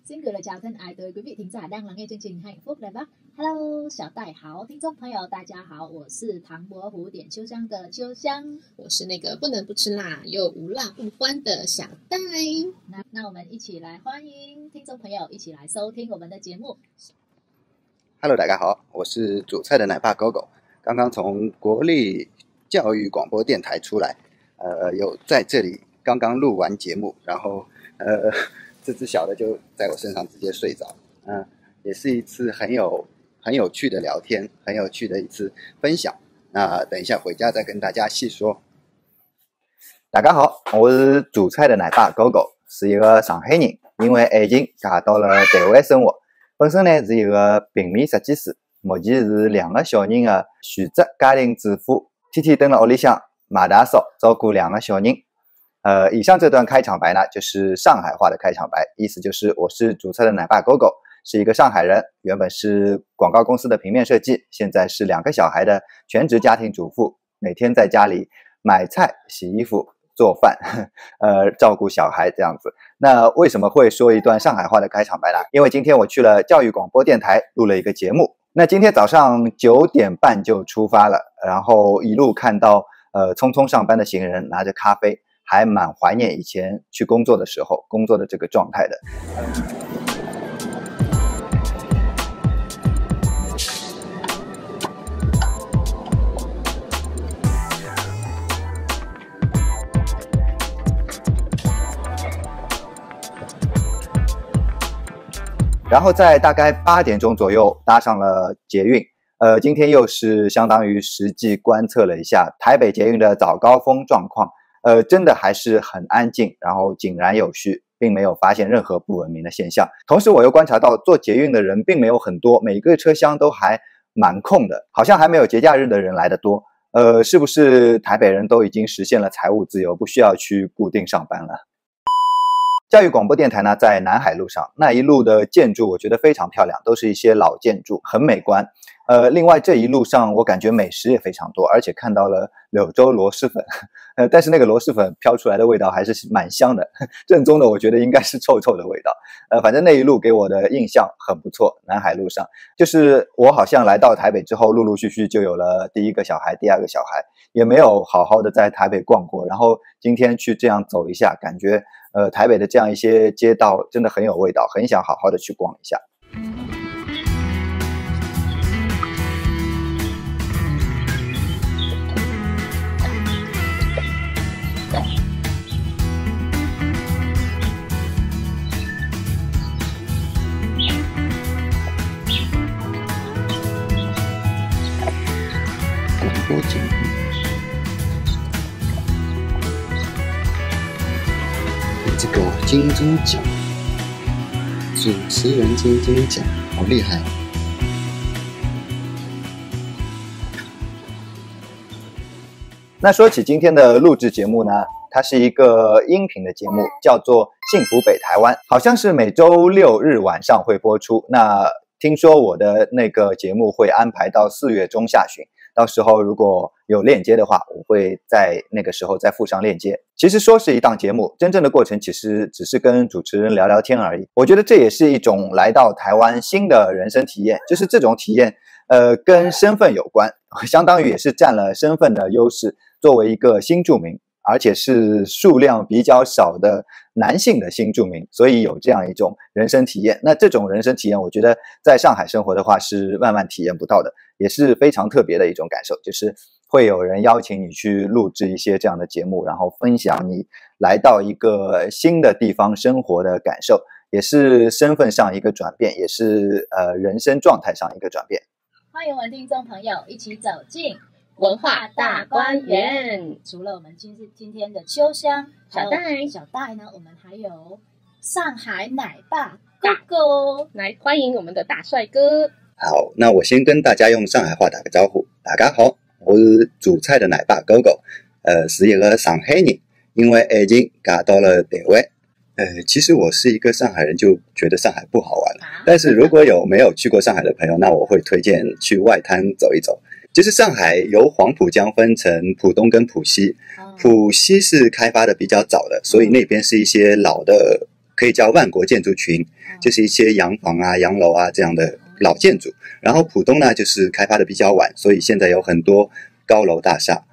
xin gửi lời chào thân ái tới quý vị thính giả đang lắng nghe chương trình Hạnh phúc Đài Bắc. Hello， 小戴好，听众朋友大家好，我是唐伯虎点秋香的秋香，我是那个不能不吃辣又无辣不欢的小戴。那我们一起来欢迎听众朋友一起来收听我们的节目。Hello， 大家好，我是煮菜的奶爸狗狗，刚刚从国立教育广播电台出来，有在这里刚刚录完节目，然后这只小的就在我身上直接睡着，也是一次很有趣的聊天，很有趣的一次分享。那等一下回家再跟大家细说。大家好，我是煮菜的奶爸狗狗，是一个上海人，因为爱情嫁到了台湾生活。本身呢是一个平面设计师，目前是2个小人的全职家庭主妇，天天蹲在屋里向买大扫，照顾2个小人。以上这段开场白呢，就是上海话的开场白，意思就是我是煮菜的奶爸狗狗，是一个上海人，原本是广告公司的平面设计，现在是2个小孩的全职家庭主妇，每天在家里买菜、洗衣服、做饭，照顾小孩这样子。那为什么会说一段上海话的开场白呢？因为今天我去了教育广播电台录了一个节目。那今天早上9点半就出发了，然后一路看到匆匆上班的行人拿着咖啡，还蛮怀念以前去工作的时候工作的这个状态的。然后在大概8点钟左右搭上了捷运，今天又是相当于实际观测了一下台北捷运的早高峰状况，真的还是很安静，然后井然有序，并没有发现任何不文明的现象。同时我又观察到坐捷运的人并没有很多，每个车厢都还蛮空的，好像还没有节假日的人来得多。是不是台北人都已经实现了财务自由，不需要去固定上班了？教育广播电台呢，在南海路上，那一路的建筑我觉得非常漂亮，都是一些老建筑，很美观。另外这一路上我感觉美食也非常多，而且看到了柳州螺蛳粉，但是那个螺蛳粉飘出来的味道还是蛮香的，正宗的我觉得应该是臭臭的味道。反正那一路给我的印象很不错。南海路上，就是我好像来到台北之后，陆陆续续就有了第1个小孩、第2个小孩，也没有好好的在台北逛过，然后今天去这样走一下，感觉台北的这样一些街道真的很有味道，很想好好的去逛一下。这个金钟奖主持人金钟奖好厉害。那说起今天的录制节目呢，它是一个音频的节目，叫做幸福北台湾，好像是每周6日晚上会播出。那听说我的那个节目会安排到4月中下旬，到时候如果有链接的话，我会在那个时候再附上链接。其实说是一档节目，真正的过程其实只是跟主持人聊聊天而已。我觉得这也是一种来到台湾新的人生体验，就是这种体验跟身份有关，相当于也是占了身份的优势。作为一个新住民，而且是数量比较少的男性的新住民，所以有这样一种人生体验。那这种人生体验我觉得在上海生活的话是万万体验不到的，也是非常特别的一种感受，就是会有人邀请你去录制一些这样的节目，然后分享你来到一个新的地方生活的感受，也是身份上一个转变，也是人生状态上一个转变。欢迎我们听众朋友一起走进文化大观园。除了我们今天的秋香小戴呢，我们还有上海奶爸狗狗来欢迎我们的大帅哥。好，那我先跟大家用上海话打个招呼。大家好，我是煮菜的奶爸狗狗，是一个上海人，因为爱情嫁到了台湾。其实我是一个上海人，就觉得上海不好玩了。但是如果没有去过上海的朋友，那我会推荐去外滩走一走。就是上海由黄浦江分成浦东跟浦西，浦西是开发的比较早的，所以那边是一些老的可以叫万国建筑群，就是一些洋房啊、洋楼啊这样的老建筑。然后浦东呢，就是开发的比较晚，所以现在有很多高楼大厦。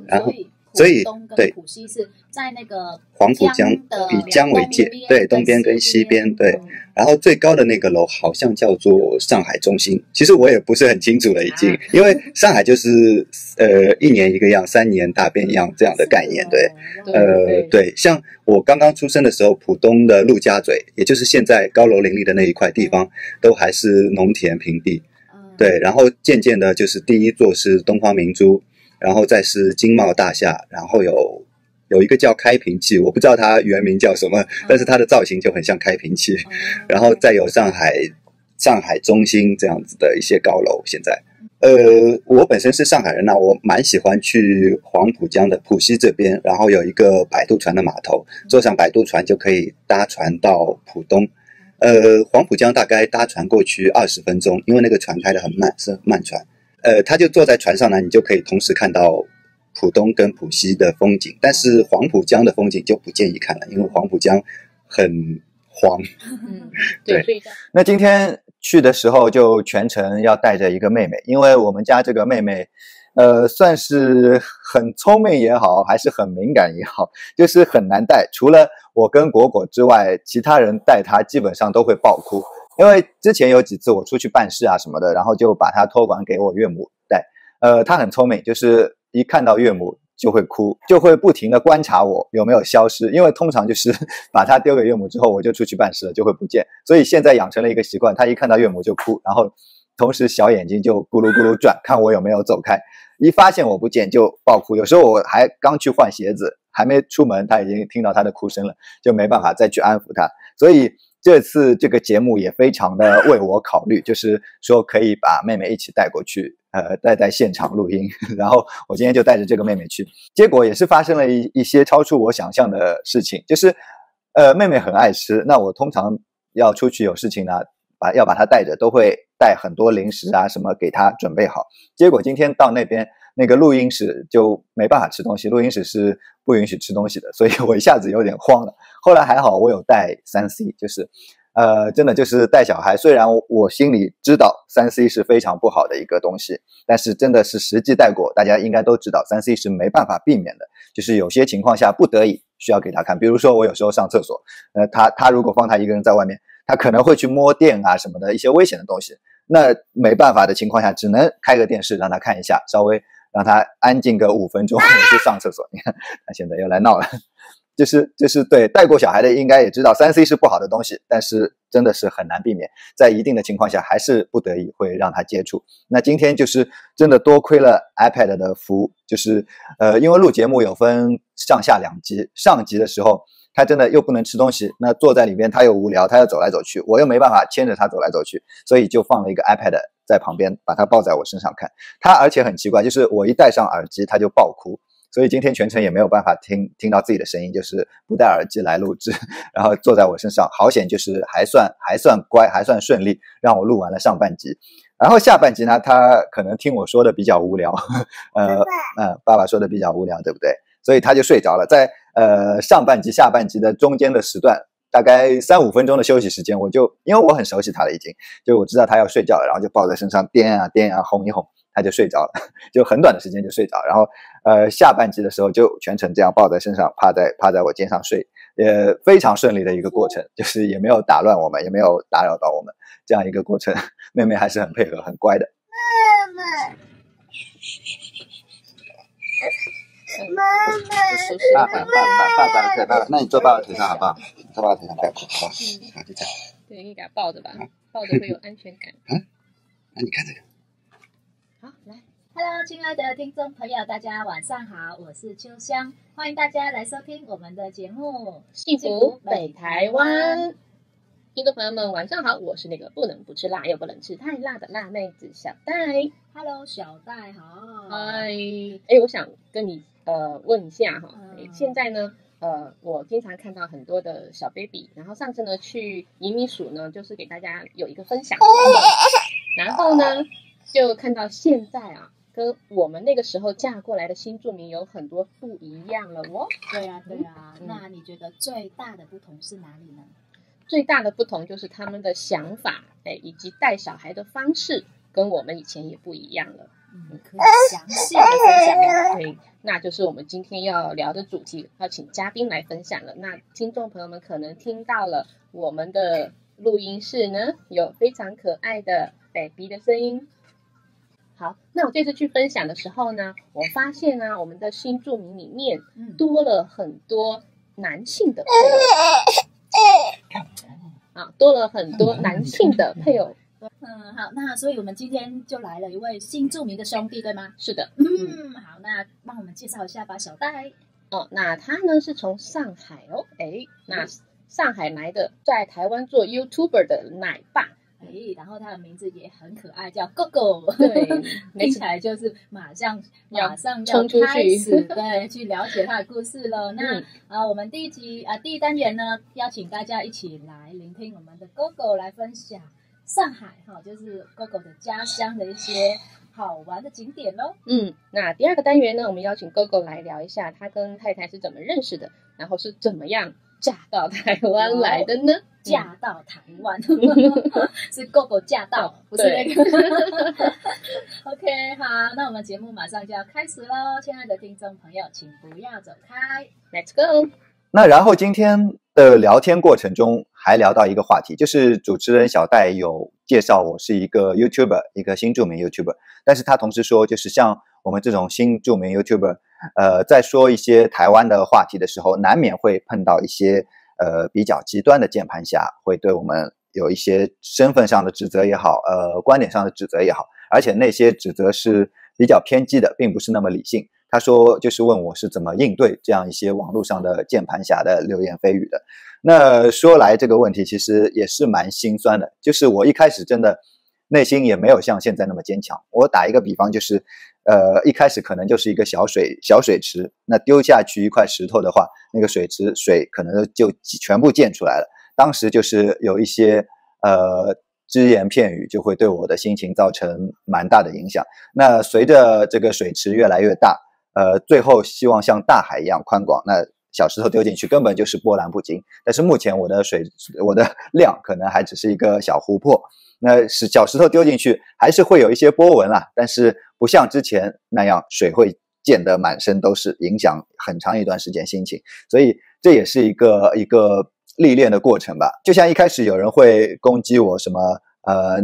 然后所以对浦西是在那个黄浦江以江为界，对，东边跟西边，对。然后最高的那个楼好像叫做上海中心，其实我也不是很清楚了已经，因为上海就是1年一个样，3年大变样这样的概念，对。对，像我刚刚出生的时候，浦东的陆家嘴，也就是现在高楼林立的那一块地方，都还是农田平地，对。然后渐渐的，就是第一座是东方明珠，然后再是金茂大厦，然后有一个叫开平器，我不知道它原名叫什么，但是它的造型就很像开平器。然后再有上海中心这样子的一些高楼。现在，我本身是上海人呢，我蛮喜欢去黄浦江的浦西这边，然后有一个摆渡船的码头，坐上摆渡船就可以搭船到浦东。黄浦江大概搭船过去20分钟，因为那个船开得很慢，是慢船。他就坐在船上呢，你就可以同时看到浦东跟浦西的风景，但是黄浦江的风景就不建议看了，因为黄浦江很黄。对。那今天去的时候就全程要带着一个妹妹，因为我们家这个妹妹算是很聪明也好，还是很敏感也好，就是很难带，除了我跟果果之外，其他人带她基本上都会爆哭。因为之前有几次我出去办事啊什么的，然后就把她托管给我岳母带。她很聪明，就是一看到岳母就会哭，就会不停的观察我有没有消失，因为通常就是把她丢给岳母之后，我就出去办事了，就会不见。所以现在养成了一个习惯，她一看到岳母就哭，然后同时小眼睛就咕噜咕噜转，看我有没有走开。一发现我不见就爆哭，有时候我还刚去换鞋子，还没出门，她已经听到她的哭声了，就没办法再去安抚她。所以这次这个节目也非常的为我考虑，就是说可以把妹妹一起带过去，带在现场录音。然后我今天就带着这个妹妹去，结果也是发生了一些超出我想象的事情，就是妹妹很爱吃，那我通常要出去有事情呢，要把她带着，都会带很多零食啊什么给她准备好。结果今天到那边那个录音室就没办法吃东西，录音室是不允许吃东西的，所以我一下子有点慌了。后来还好我有带 3C， 就是真的就是带小孩，虽然我心里知道 3C 是非常不好的一个东西，但是真的是实际带过，大家应该都知道 3C 是没办法避免的，就是有些情况下不得已需要给他看。比如说我有时候上厕所，他如果放他一个人在外面，他可能会去摸电啊什么的一些危险的东西，那没办法的情况下只能开个电视让他看一下，稍微让他安静个5分钟去上厕所。你看他现在又来闹了。就是对，带过小孩的应该也知道 3C 是不好的东西，但是真的是很难避免，在一定的情况下还是不得已会让他接触。那今天就是真的多亏了 iPad 的服务，就是因为录节目有分上下2集，上集的时候他真的又不能吃东西，那坐在里面他又无聊，他要走来走去，我又没办法牵着他走来走去，所以就放了一个 iPad 在旁边，把他抱在我身上看。他而且很奇怪，就是我一戴上耳机他就爆哭，所以今天全程也没有办法听到自己的声音，就是不戴耳机来录制，然后坐在我身上，好险就是还算乖，还算顺利，让我录完了上半集。然后下半集呢，他可能听我说的比较无聊，爸爸说的比较无聊，对不对？所以他就睡着了。在上半集下半集的中间的时段，大概3-5分钟的休息时间，我就因为我很熟悉他了已经，就我知道他要睡觉了，然后就抱在身上颠啊哄一哄，他就睡着了，就很短的时间就睡着。然后下半集的时候就全程这样抱在身上，趴在我肩上睡，也非常顺利的一个过程，就是也没有打乱我们，也没有打扰到我们，这样一个过程。妹妹还是很配合很乖的。爸爸，那你坐爸爸腿上好不好？坐爸爸腿上不要哭，好吧？好，就这样。对，你给他抱着吧，抱着会有安全感。那你看这个。好，来 ，Hello， 亲爱的听众朋友，大家晚上好，我是秋香，欢迎大家来收听我们的节目《幸福北台湾》。听众朋友们，晚上好，我是那个不能不吃辣又不能吃太辣的辣妹子小戴。Hello， 小戴好。嗨，我想跟你问一下哈，现在呢，我经常看到很多的小 baby， 然后上次呢去移民署呢，就是给大家有一个分享，然后呢就看到现在啊，跟我们那个时候嫁过来的新住民有很多不一样了哦。对啊，对啊。那你觉得最大的不同是哪里呢？最大的不同就是他们的想法，以及带小孩的方式跟我们以前也不一样了。可以详细的分享吗？对，那就是我们今天要聊的主题，要请嘉宾来分享了。那听众朋友们可能听到了我们的录音室呢，有非常可爱的 baby 的声音。好，那我这次去分享的时候呢，我发现啊，我们的新住民里面多了很多男性的配偶，多了很多男性的配偶。好，那所以我们今天就来了一位新住民的兄弟，对吗？是的。好，那帮我们介绍一下吧，小戴。那他呢是从上海那上海来的，在台湾做 YouTuber 的奶爸。然后他的名字也很可爱，叫 Gogo。对，听起来就是马上要冲出去，对，去了解他的故事了。那我们第一单元呢，邀请大家一起来聆听我们的 Gogo 来分享上海就是 Gogo 的家乡的一些好玩的景点咯。那第二个单元呢，我们邀请 Gogo 来聊一下他跟太太是怎么认识的，然后是怎么样嫁到台湾来的呢？嫁到台湾是 Gogo 嫁到，不是那个OK， 好，那我们节目马上就要开始咯，亲爱的听众朋友请不要走开， Let's go。 那然后今天的聊天过程中还聊到一个话题，就是主持人小戴有介绍我是一个 YouTuber， 一个新著名 YouTuber， 但是他同时说，就是像我们这种新著名 YouTuber， 在说一些台湾的话题的时候，难免会碰到一些比较极端的键盘侠，会对我们有一些身份上的指责也好，观点上的指责也好，而且那些指责是比较偏激的，并不是那么理性。他说就是问我是怎么应对这样一些网络上的键盘侠的流言蜚语的。那说来这个问题其实也是蛮心酸的，就是我一开始真的内心也没有像现在那么坚强。我打一个比方，就是一开始可能就是一个小水池，那丢下去一块石头的话，那个水池水可能就全部溅出来了。当时就是有一些只言片语就会对我的心情造成蛮大的影响。那随着这个水池越来越大，最后希望像大海一样宽广，那小石头丢进去根本就是波澜不惊。但是目前我的量可能还只是一个小湖泊，那小石头丢进去还是会有一些波纹啦，但是不像之前那样水会溅得满身都是，影响很长一段时间心情。所以这也是一个历练的过程吧。就像一开始有人会攻击我什么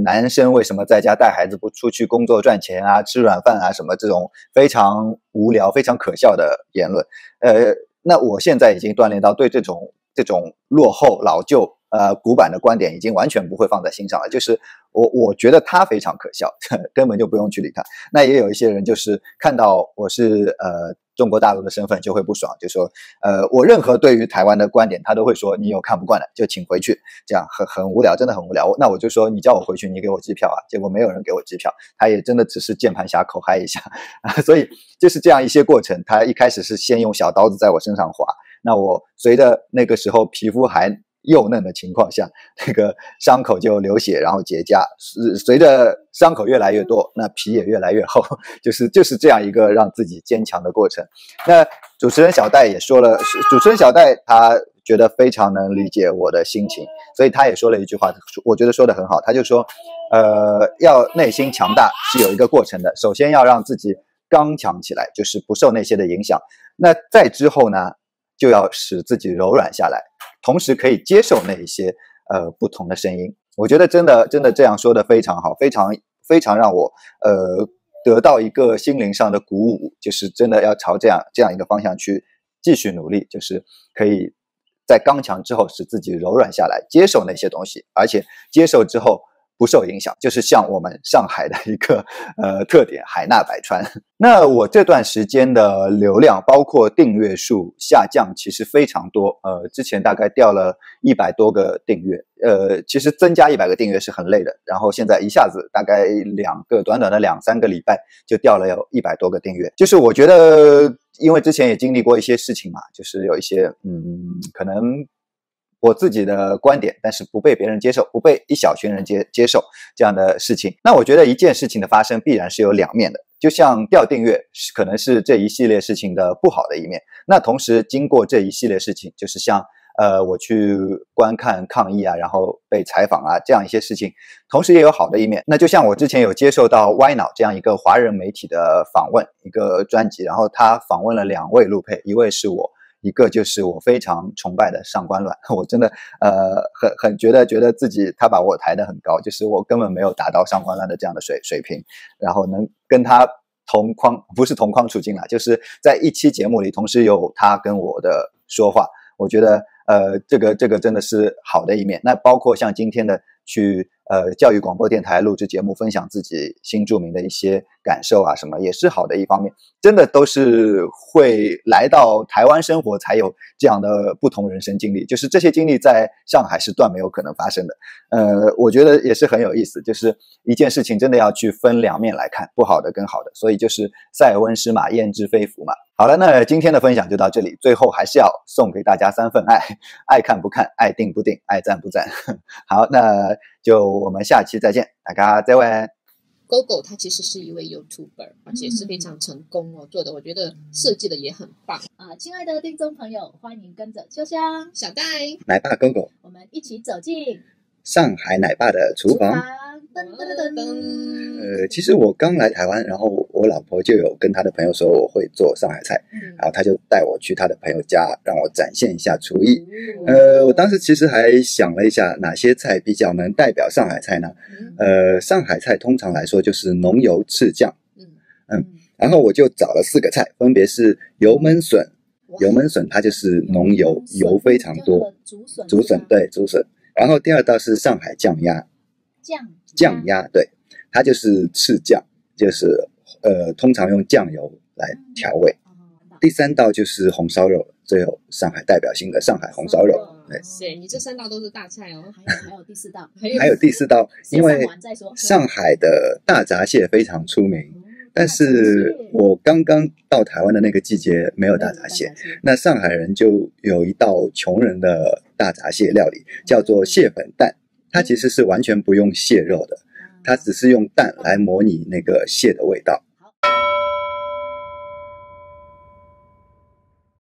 男生为什么在家带孩子不出去工作赚钱啊，吃软饭啊，什么这种非常无聊非常可笑的言论，那我现在已经锻炼到对这种落后老旧古板的观点已经完全不会放在心上了，就是我觉得他非常可笑根本就不用去理他。那也有一些人就是看到我是中国大陆的身份就会不爽，就说我任何对于台湾的观点他都会说你有看不惯的就请回去，这样很无聊，真的很无聊。那我就说你叫我回去你给我机票啊，结果没有人给我机票，他也真的只是键盘侠口嗨一下所以就是这样一些过程。他一开始是先用小刀子在我身上划，那我随着那个时候皮肤还幼嫩的情况下，那个伤口就流血然后结痂，随着伤口越来越多，那皮也越来越厚，就是这样一个让自己坚强的过程。那主持人小戴也说了，主持人小戴他觉得非常能理解我的心情，所以他也说了一句话，我觉得说得很好，他就说要内心强大是有一个过程的，首先要让自己刚强起来，就是不受那些的影响，那再之后呢就要使自己柔软下来，同时可以接受那一些不同的声音。我觉得真的这样说的非常好，非常让我得到一个心灵上的鼓舞，就是真的要朝这样一个方向去继续努力，就是可以在刚强之后使自己柔软下来，接受那些东西，而且接受之后不受影响，就是像我们上海的一个特点，海纳百川。那我这段时间的流量包括订阅数下降其实非常多，之前大概掉了100多个订阅，其实增加100个订阅是很累的，然后现在一下子大概短短的2-3个礼拜就掉了有100多个订阅。就是我觉得因为之前也经历过一些事情嘛，就是有一些可能我自己的观点，但是不被别人接受，不被一小群人接受这样的事情。那我觉得一件事情的发生必然是有两面的，就像掉订阅可能是这一系列事情的不好的一面，那同时经过这一系列事情，就是像我去观看抗议啊，然后被采访啊，这样一些事情，同时也有好的一面。那就像我之前有接受到歪脑这样一个华人媒体的访问，一个专辑，然后他访问了2位陆配，一位是我，一个就是我非常崇拜的上官乱。我真的很觉得自己他把我抬得很高，就是我根本没有达到上官乱的这样的水平，然后能跟他同框，不是同框处境啦，就是在一期节目里同时有他跟我的说话，我觉得这个真的是好的一面。那包括像今天的去教育广播电台录制节目，分享自己新住民的一些感受啊什么，也是好的一方面。真的都是会来到台湾生活才有这样的不同人生经历，就是这些经历在上海是断没有可能发生的。我觉得也是很有意思，就是一件事情真的要去分两面来看，不好的跟好的，所以就是塞翁失马焉知非福嘛。好了，那今天的分享就到这里，最后还是要送给大家3份爱，爱看不看，爱定不定，爱赞不赞。好，那就我们下期再见，大家再会。Gogo 他其实是一位 YouTuber， 而且是非常成功哦，做的我觉得设计的也很棒啊！亲爱的听众朋友，欢迎跟着秋香、小戴、奶爸 Gogo， 我们一起走进上海奶爸的厨房。噔噔噔噔。其实我刚来台湾，然后我老婆就有跟她的朋友说我会做上海菜，然后她就带我去她的朋友家，让我展现一下厨艺。我当时其实还想了一下，哪些菜比较能代表上海菜呢？上海菜通常来说就是浓油赤酱，然后我就找了4个菜，分别是油焖笋，油焖笋它就是浓油，油非常多，竹笋对竹笋。然后第2道是上海酱鸭，酱鸭对，它就是赤酱，就是通常用酱油来调味。第3道就是红烧肉，最后上海代表性的上海红烧肉。对，你这3道都是大菜哦。还有第4道，还有第4道，因为上海的大闸蟹非常出名，但是我刚刚到台湾的那个季节没有大闸蟹，那上海人就有一道穷人的大闸蟹料理，叫做蟹粉蛋，它其实是完全不用蟹肉的，它只是用蛋来模拟那个蟹的味道。